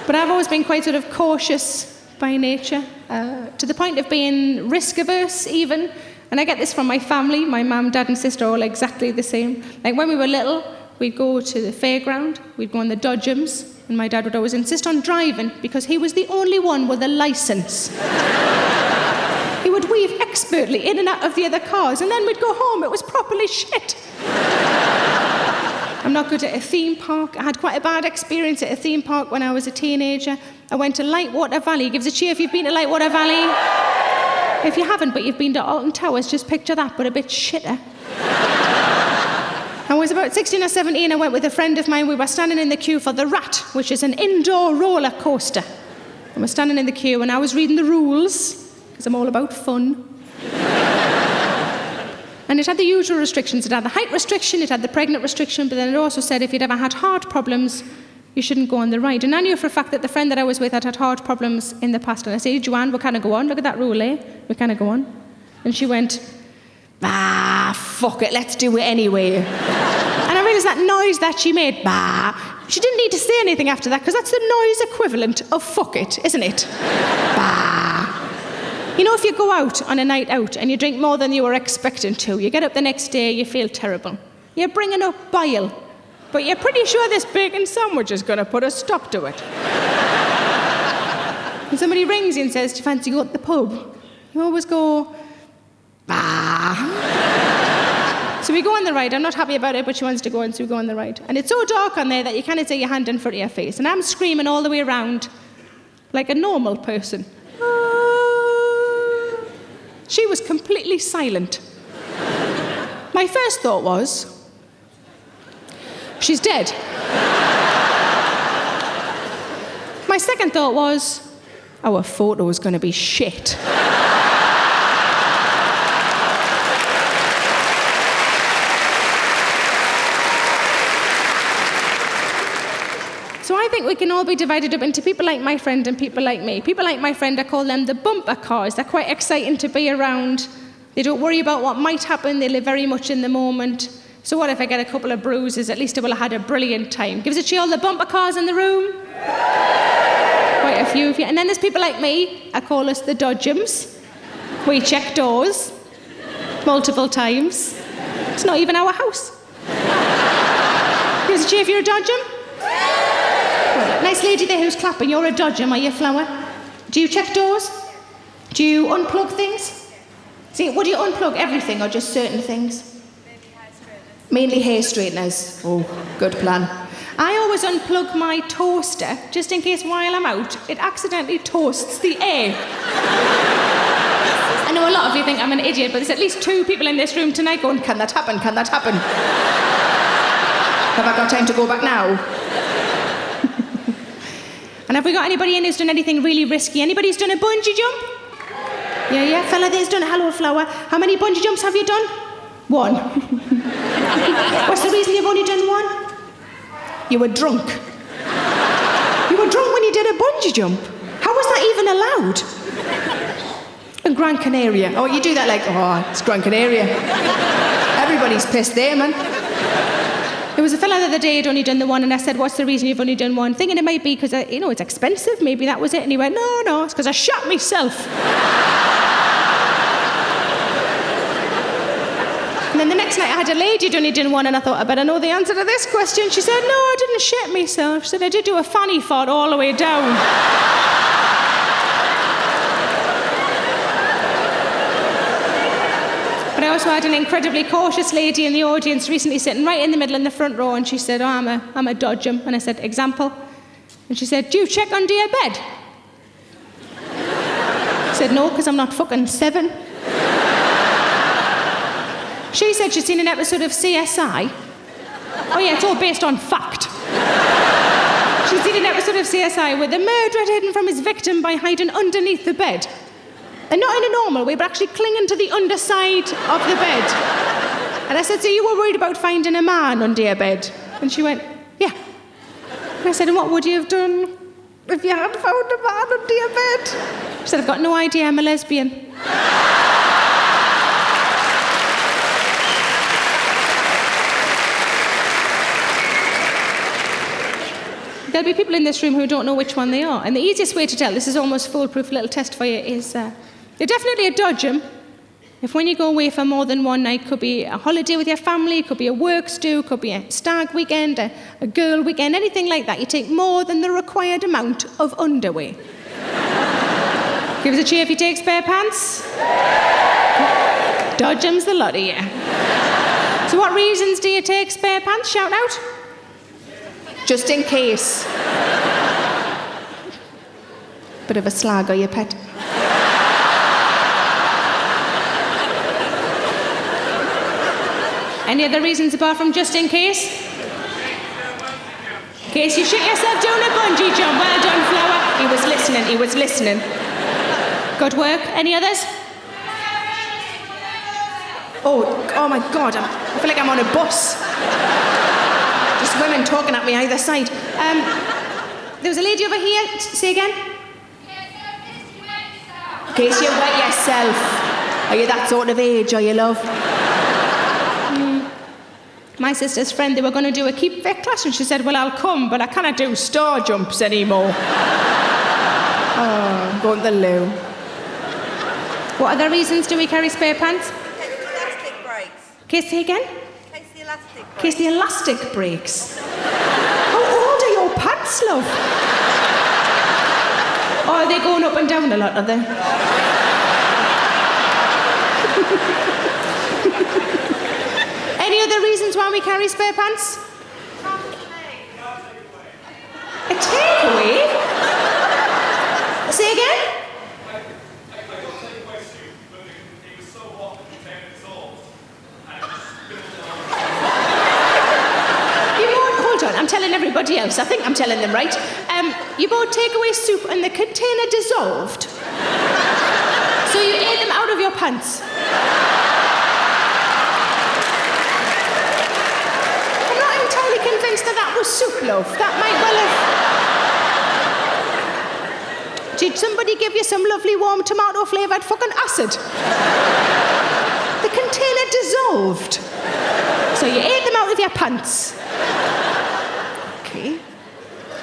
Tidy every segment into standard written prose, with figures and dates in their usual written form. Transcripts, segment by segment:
But I've always been quite sort of cautious by nature, to the point of being risk-averse even. And I get this from my family. My mum, dad and sister are all exactly the same. Like when we were little, we'd go to the fairground, we'd go on the dodgems, and my dad would always insist on driving because he was the only one with a licence. He would weave expertly in and out of the other cars, and then we'd go home. It was properly shit. I'm not good at a theme park. I had quite a bad experience at a theme park when I was a teenager. I went to Lightwater Valley. Give us a cheer if you've been to Lightwater Valley. If you haven't, but you've been to Alton Towers, just picture that, but a bit shitter. I was about 16 or 17. I went with a friend of mine. We were standing in the queue for the Rat, which is an indoor roller coaster. And we're standing in the queue, and I was reading the rules, because I'm all about fun. And it had the usual restrictions. It had the height restriction, it had the pregnant restriction, but then it also said if you'd ever had heart problems, you shouldn't go on the ride. And I knew for a fact that the friend that I was with had had heart problems in the past. And I said, Joanne, we can't go on. Look at that rule, eh? We can't go on. And she went, fuck it, let's do it anyway. And I realised that noise that she made, she didn't need to say anything after that, because that's the noise equivalent of fuck it, isn't it? You know, if you go out on a night out and you drink more than you were expecting to, you get up the next day, you feel terrible. You're bringing up bile, but you're pretty sure this bacon sandwich is going to put a stop to it. And somebody rings you and says, do you fancy going to the pub? You always go, So we go on the ride. I'm not happy about it, but she wants to go on, so we go on the ride. And it's so dark on there that you can't see your hand in front of your face. And I'm screaming all the way around like a normal person. She was completely silent. My first thought was, she's dead. My second thought was, our photo is going to be shit. So I think we can all be divided up into people like my friend and people like me. People like my friend, I call them the bumper cars. They're quite exciting to be around. They don't worry about what might happen. They live very much in the moment. So what if I get a couple of bruises? At least I will have had a brilliant time. Give us a cheer, all the bumper cars in the room. Quite a few of you. And then there's people like me. I call us the dodgems. We check doors multiple times. It's not even our house. Give us a cheer if you're a dodgem. Nice lady there who's clapping. You're a dodgem, are you, Flower? Do you check doors? Do you unplug things? See, would you unplug everything or just certain things? Mainly hair straighteners. Oh, good plan. I always unplug my toaster just in case while I'm out it accidentally toasts the air. I know a lot of you think I'm an idiot, but there's at least 2 people in this room tonight going, can that happen? Can that happen? Have I got time to go back now? And have we got anybody in who's done anything really risky? Anybody who's done a bungee jump? Yeah, fella there's done a hello flower. How many bungee jumps have you done? 1. What's the reason you've only done 1? You were drunk. You were drunk when you did a bungee jump. How was that even allowed? In Gran Canaria. Oh, you do that like, it's Gran Canaria. Everybody's pissed there, man. There was a fella the other day who'd only done the 1, and I said, what's the reason you've only done 1? Thinking it might be because, it's expensive, maybe that was it. And he went, no, it's because I shot myself. And then the next night I had a lady who'd only done 1, and I thought, I better know the answer to this question. She said, no, I didn't shit myself. She said, I did do a fanny fart all the way down. But I also had an incredibly cautious lady in the audience recently sitting right in the middle in the front row, and she said, I'm a dodgem. And I said, example? And she said, do you check under your bed? I said, no, because I'm not fucking 7. She said she'd seen an episode of CSI. Oh yeah, it's all based on fact. She'd seen an episode of CSI where the murderer had hidden from his victim by hiding underneath the bed. And not in a normal way, but actually clinging to the underside of the bed. And I said, so you were worried about finding a man under your bed? And she went, yeah. And I said, and what would you have done if you had found a man under your bed? She said, I've got no idea, I'm a lesbian. there'll be people in this room who don't know which one they are. And the easiest way to tell, this is almost foolproof little test for you, is you're definitely a dodgem if when you go away for more than one night, could be a holiday with your family, could be a work stew, could be a stag weekend, a girl weekend, anything like that, you take more than the required amount of underwear. Give us a cheer if you take spare pants. Dodgems the lot of you. So what reasons do you take spare pants? Shout out. Just in case. Bit of a slag, are you, pet? Any other reasons apart from just in case? In case you shit yourself doing a bungee jump. Well done, Flower. He was listening. Good work. Any others? Oh my God, I feel like I'm on a bus. Just women talking at me either side. There was a lady over here. Say again? In case you wet yourself. Are you that sort of age, are you, love? My sister's friend, they were going to do a keep fit class, and she said, well, I'll come, but I cannot do star jumps anymore. Oh, going to the loo. What other reasons do we carry spare pants? In case the elastic breaks. Okay, say again? In case the elastic breaks. In case the elastic breaks. How old are your pants, love? Or are they going up and down a lot, are they? Any other reasons why we carry spare pants? A takeaway? Say again? Hold on, I'm telling everybody else. I think I'm telling them right. You bought takeaway soup and the container dissolved. So you ate them out of your pants. I'm not entirely convinced that was soup, love. That might well have... Did somebody give you some lovely warm tomato-flavoured fucking acid? The container dissolved. So you ate them out of your pants. Okay.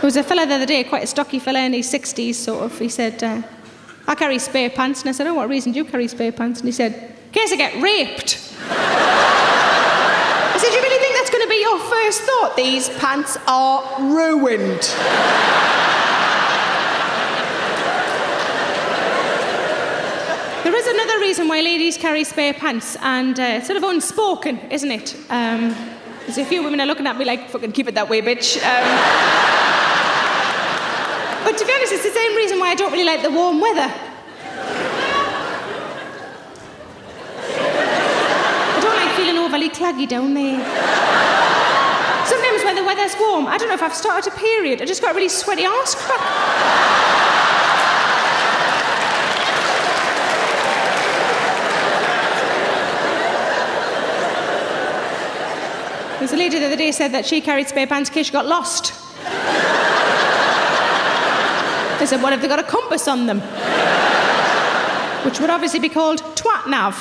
There was a fella the other day, quite a stocky fella in his 60s, sort of. He said, I carry spare pants. And I said, oh, what reason do you carry spare pants? And he said, in case I get raped. I said, you really think that's going to be your first thought? These pants are ruined. There is another reason why ladies carry spare pants, and it's sort of unspoken, isn't it? There's a few women are looking at me like, fucking keep it that way, bitch. But to be honest, it's the same reason why I don't really like the warm weather. I don't like feeling overly claggy down there. Sometimes when the weather's warm, I don't know if I've started a period, I just got a really sweaty arse crack. There's a lady the other day said that she carried spare pants in case she got lost. I said, what if they got a compass on them? Which would obviously be called twat-nav.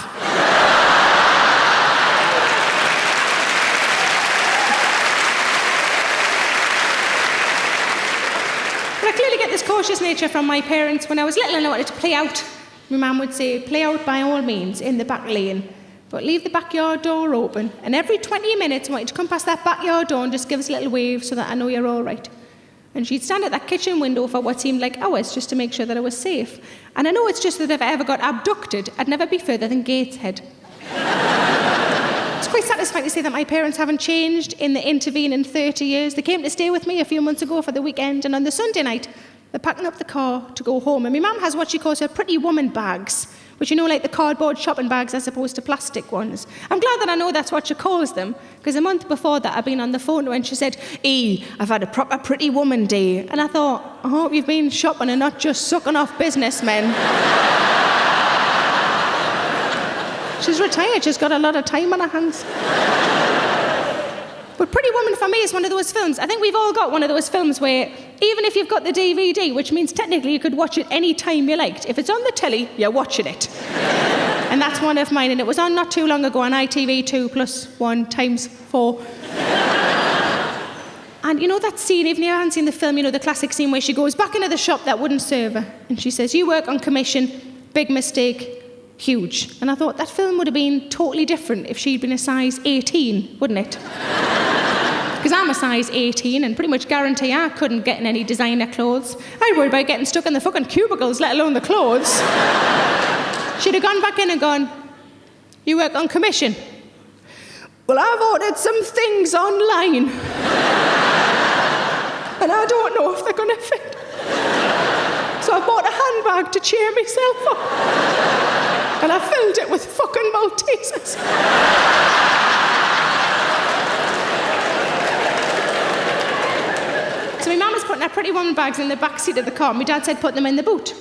But I clearly get this cautious nature from my parents. When I was little and I wanted to play out, my mum would say, play out by all means in the back lane, but leave the backyard door open. And every 20 minutes I want you to come past that backyard door and just give us a little wave so that I know you're all right. And she'd stand at that kitchen window for what seemed like hours just to make sure that I was safe. And I know it's just that if I ever got abducted, I'd never be further than Gateshead. It's quite satisfying to say that my parents haven't changed in the intervening 30 years. They came to stay with me a few months ago for the weekend, and on the Sunday night, they're packing up the car to go home. And my mum has what she calls her pretty woman bags, which, you know, like the cardboard shopping bags as opposed to plastic ones. I'm glad that I know that's what she calls them, because a month before that I'd been on the phone to her and she said, I've had a proper pretty woman day. And I thought, I hope you've been shopping and not just sucking off businessmen. She's retired, she's got a lot of time on her hands. But Pretty Woman for me is one of those films. I think we've all got one of those films where even if you've got the DVD, which means technically you could watch it any time you liked, if it's on the telly, you're watching it. And that's one of mine, and it was on not too long ago on ITV2 +1 × 4. And you know that scene, even if you haven't seen the film, you know the classic scene where she goes back into the shop that wouldn't serve her. And she says, you work on commission, big mistake, huge. And I thought that film would have been totally different if she'd been a size 18, wouldn't it? Because I'm a size 18 and pretty much guarantee I couldn't get in any designer clothes. I'd worry about getting stuck in the fucking cubicles, let alone the clothes. She'd have gone back in and gone, you work on commission? Well, I've ordered some things online. And I don't know if they're going to fit. So I bought a handbag to cheer myself up. And I filled it with fucking Maltesers. So my mum was putting her pretty woman bags in the back seat of the car. My dad said, put them in the boot.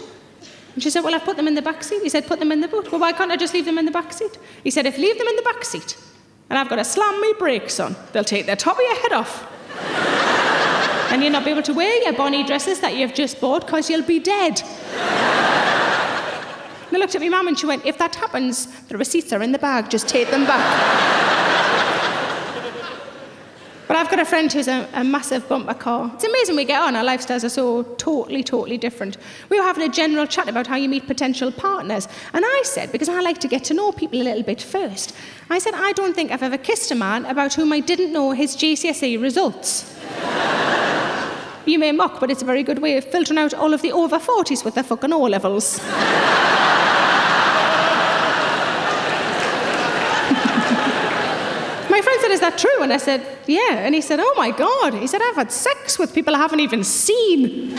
And she said, well, I've put them in the back seat. He said, put them in the boot. Well, why can't I just leave them in the back seat? He said, if you leave them in the back seat, and I've got to slam my brakes on, they'll take the top of your head off. And you'll not be able to wear your bonny dresses that you've just bought because you'll be dead. And I looked at my mum and she went, if that happens, the receipts are in the bag, just take them back. But I've got a friend who's a massive bumper car. It's amazing we get on, our lifestyles are so totally different. We were having a general chat about how you meet potential partners. And I said, because I like to get to know people a little bit first, I said, I don't think I've ever kissed a man about whom I didn't know his GCSE results. You may mock, but it's a very good way of filtering out all of the over 40s with their fucking O-levels. My friend said, is that true? And I said, yeah. And he said, oh my God. He said, I've had sex with people I haven't even seen.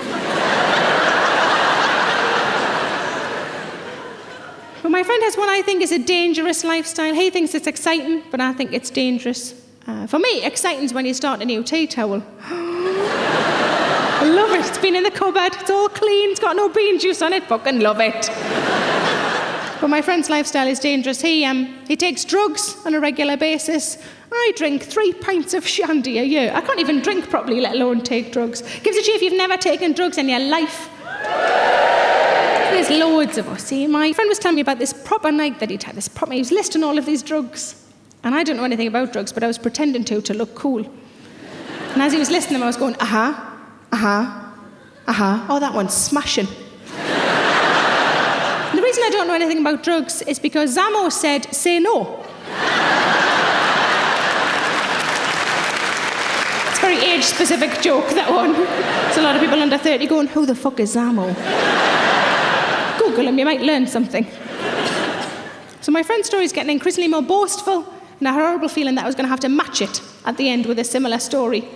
But my friend has what I think is a dangerous lifestyle. He thinks it's exciting, but I think it's dangerous. For me, exciting is when you start a new tea towel. I love it. It's been in the cupboard. It's all clean. It's got no bean juice on it. Fucking love it. But my friend's lifestyle is dangerous. He takes drugs on a regular basis. I drink 3 pints of shandy a year. I can't even drink properly, let alone take drugs. Gives a cheer if you've never taken drugs in your life. There's loads of us. See, my friend was telling me about this proper night that he'd had. He was listing all of these drugs. And I don't know anything about drugs, but I was pretending to look cool. And as he was listing them, I was going, uh-huh. Oh, that one's smashing. And the reason I don't know anything about drugs is because Zamo said, say no. It's a very age-specific joke, that one. There's a lot of people under 30 going, who the fuck is Zamo? Google him, you might learn something. So my friend's story is getting increasingly more boastful, and a horrible feeling that I was going to have to match it at the end with a similar story.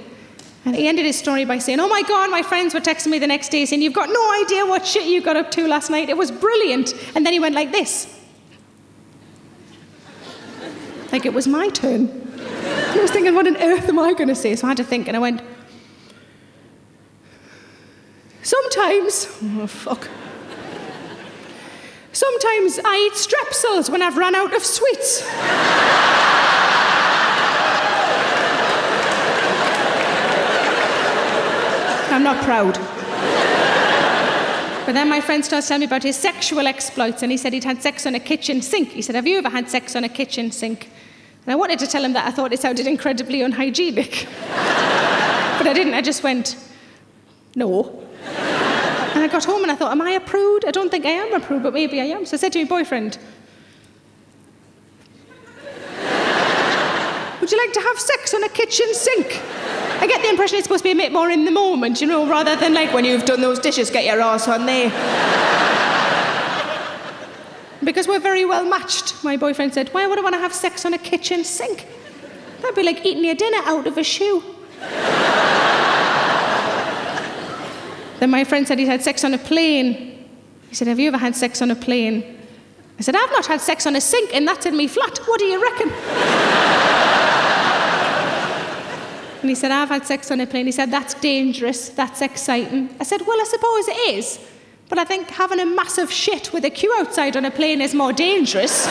And he ended his story by saying, oh my God, my friends were texting me the next day saying, you've got no idea what shit you got up to last night. It was brilliant. And then he went like this. Like it was my turn. And I was thinking, what on earth am I going to say? So I had to think, and I went, sometimes I eat strepsils when I've run out of sweets. I'm not proud. But then my friend starts telling me about his sexual exploits, and he said he'd had sex on a kitchen sink. He said, have you ever had sex on a kitchen sink? And I wanted to tell him that I thought it sounded incredibly unhygienic. But I didn't. I just went, no. And I got home and I thought, am I a prude? I don't think I am a prude, but maybe I am. So I said to my boyfriend, would you like to have sex on a kitchen sink? I get the impression it's supposed to be a bit more in the moment, you know, rather than like when you've done those dishes, get your arse on there. Because we're very well matched, my boyfriend said, why would I want to have sex on a kitchen sink? That'd be like eating your dinner out of a shoe. Then my friend said he'd had sex on a plane. He said, have you ever had sex on a plane? I said, I've not had sex on a sink, and that's in me flat. What do you reckon? And he said, I've had sex on a plane. He said, that's dangerous, that's exciting. I said, well, I suppose it is. But I think having a massive shit with a queue outside on a plane is more dangerous.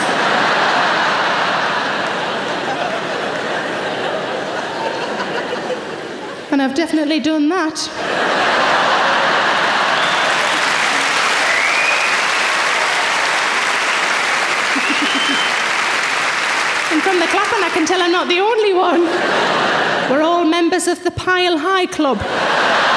And I've definitely done that. And from the clapping, I can tell I'm not the only one. We're all members members of the Pile High Club.